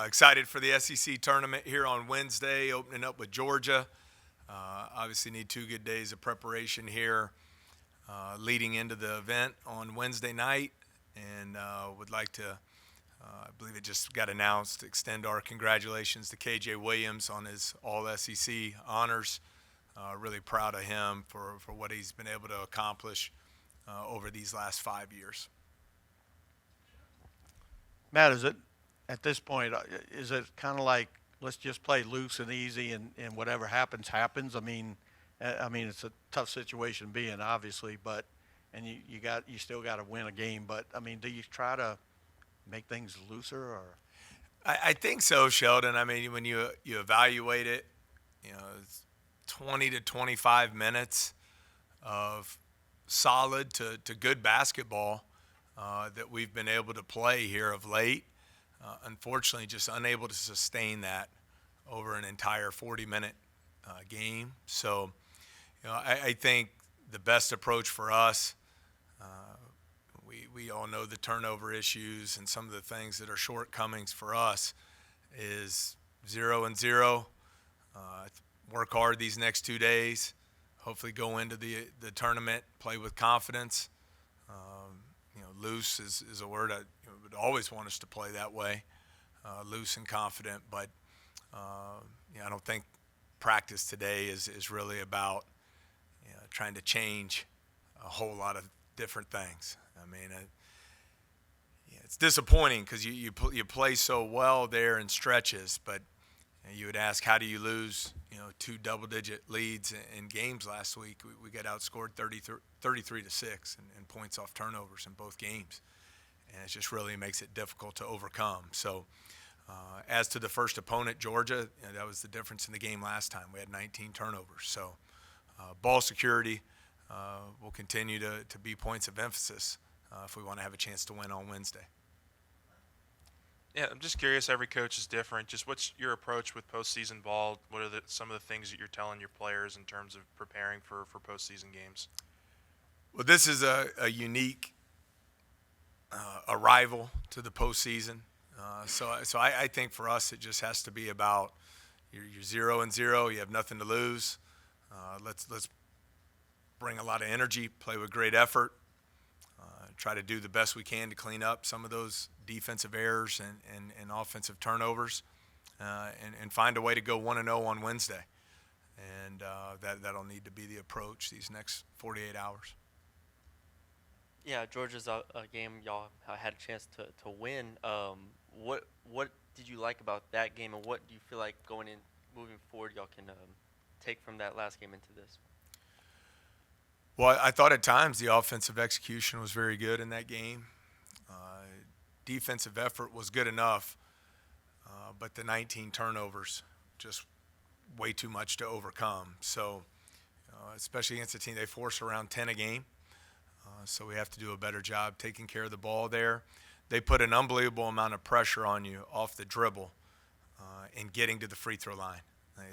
Excited for the SEC tournament here on Wednesday, opening up with Georgia. Obviously need 2 good days of preparation here leading into the event on Wednesday night, and would like to, I believe it just got announced, extend our congratulations to KJ Williams on his All-SEC honors. Really proud of him for what he's been able to accomplish over these last 5 years. Matt, is it at this point? Is it kind of like let's just play loose and easy, and whatever happens, happens? I mean, it's a tough situation being obviously, but and you still got to win a game. But I mean, do you try to make things looser or? I think so, Sheldon. I mean, when you evaluate it, it's 20 to 25 minutes of solid to good basketball that we've been able to play here of late. Unfortunately, just unable to sustain that over an entire 40-minute game. So, I think the best approach for us, we all know the turnover issues and some of the things that are shortcomings for us, is 0-0. Work hard these next 2 days. Hopefully go into the tournament, play with confidence. Loose is a word I would always want us to play that way, loose and confident. But I don't think practice today is really about trying to change a whole lot of different things. I mean, it's disappointing because you play so well there in stretches, but you would ask, how do you lose 2 double-digit leads in games last week? We got outscored 33-6 in points off turnovers in both games, and it just really makes it difficult to overcome. So as to the first opponent, Georgia, that was the difference in the game last time. We had 19 turnovers. So ball security will continue to be points of emphasis if we want to have a chance to win on Wednesday. Yeah, I'm just curious. Every coach is different. Just what's your approach with postseason ball? What are some of the things that you're telling your players in terms of preparing for postseason games? Well, this is a unique arrival to the postseason. So I think for us it just has to be about you're 0-0. You have nothing to lose. Let's bring a lot of energy, play with great effort. Try to do the best we can to clean up some of those defensive errors and offensive turnovers, and find a way to go 1-0 on Wednesday. And that'll need to be the approach these next 48 hours. Yeah, Georgia's a game y'all had a chance to win. What did you like about that game, and what do you feel like moving forward y'all can take from that last game into this? Well, I thought at times the offensive execution was very good in that game. Defensive effort was good enough, but the 19 turnovers, just way too much to overcome. So, especially against a team, they force around 10 a game. So we have to do a better job taking care of the ball there. They put an unbelievable amount of pressure on you off the dribble and getting to the free throw line.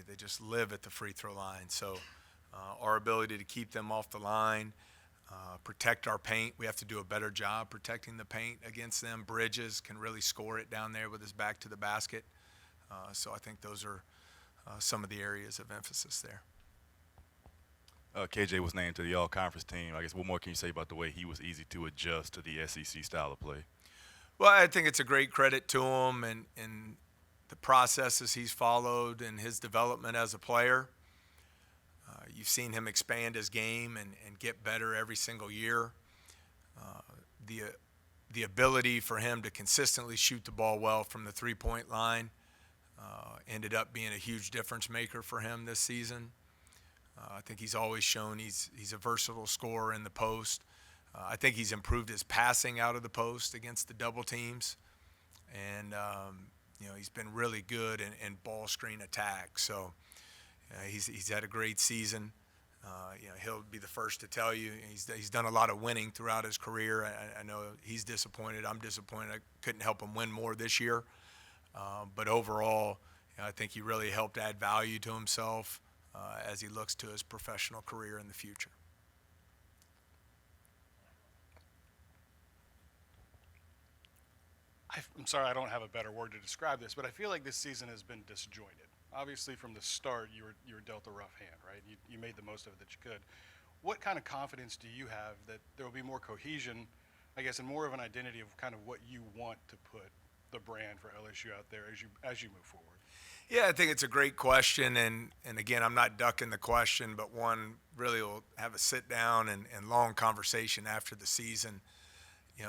They just live at the free throw line. So our ability to keep them off the line, protect our paint. We have to do a better job protecting the paint against them. Bridges can really score it down there with his back to the basket. So I think those are some of the areas of emphasis there. KJ was named to the all-conference team. I guess what more can you say about the way he was easy to adjust to the SEC style of play? Well, I think it's a great credit to him and the processes he's followed and his development as a player. You've seen him expand his game and get better every single year. The ability for him to consistently shoot the ball well from the three-point line ended up being a huge difference maker for him this season. I think he's always shown he's a versatile scorer in the post. I think he's improved his passing out of the post against the double teams, and he's been really good in ball screen attack. So he's had a great season. He'll be the first to tell you he's done a lot of winning throughout his career. I know he's disappointed. I'm disappointed. I couldn't help him win more this year. But overall, I think he really helped add value to himself as he looks to his professional career in the future. I'm sorry, I don't have a better word to describe this, but I feel like this season has been disjointed. Obviously, from the start, you were dealt a rough hand, right? You made the most of it that you could. What kind of confidence do you have that there will be more cohesion, I guess, and more of an identity of kind of what you want to put the brand for LSU out there as you move forward? Yeah, I think it's a great question, and again, I'm not ducking the question, but one really will have a sit down and long conversation after the season,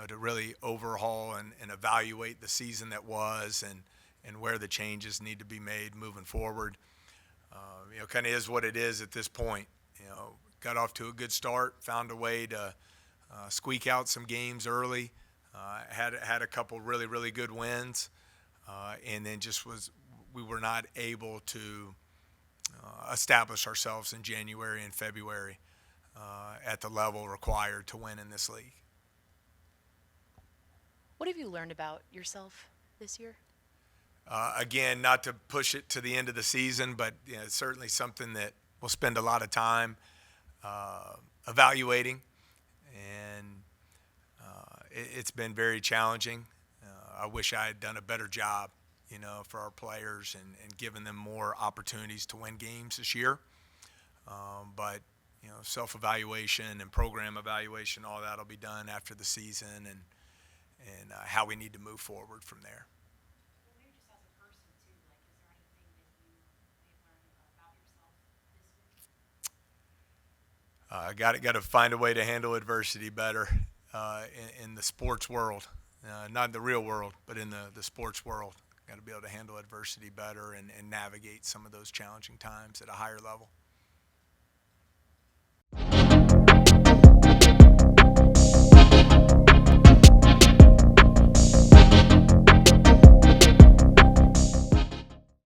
to really overhaul and evaluate the season that was and where the changes need to be made moving forward. Kind of is what it is at this point. Got off to a good start, found a way to squeak out some games early, had a couple really, really good wins, and then we were not able to establish ourselves in January and February at the level required to win in this league. What have you learned about yourself this year? Again, not to push it to the end of the season, but it's certainly something that we'll spend a lot of time evaluating, and it's been very challenging. I wish I had done a better job, for our players and given them more opportunities to win games this year. But self-evaluation and program evaluation, all that will be done after the season, and how we need to move forward from there. Well, maybe just as a person too, like, is there anything that you may have learned about yourself this week? Got to find a way to handle adversity better in the sports world, not in the real world, but in the sports world. Got to be able to handle adversity better and navigate some of those challenging times at a higher level.